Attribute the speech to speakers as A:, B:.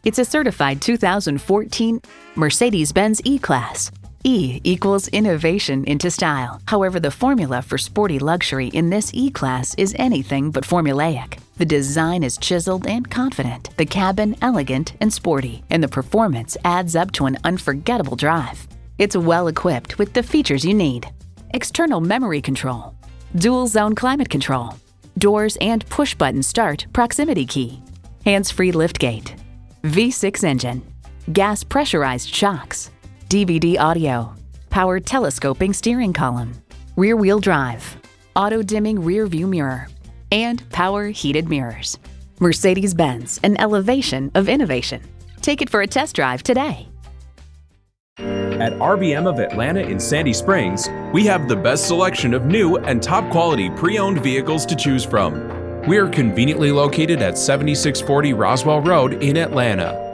A: It's a certified 2014 Mercedes-Benz E-Class. E equals innovation into style. However, the formula for sporty luxury in this E-Class is anything but formulaic. The design is chiseled and confident, the cabin elegant and sporty, and the performance adds up to an unforgettable drive. It's well equipped with the features you need: external memory control, dual zone climate control, doors and push-button start proximity key, hands-free liftgate, V6 engine, gas pressurized shocks, DVD audio, power telescoping steering column, rear-wheel drive, auto-dimming rear-view mirror, and power heated mirrors. Mercedes-Benz, an elevation of innovation. Take it for a test drive today.
B: At RBM of Atlanta in Sandy Springs, we have the best selection of new and top-quality pre-owned vehicles to choose from. We are conveniently located at 7640 Roswell Road in Atlanta.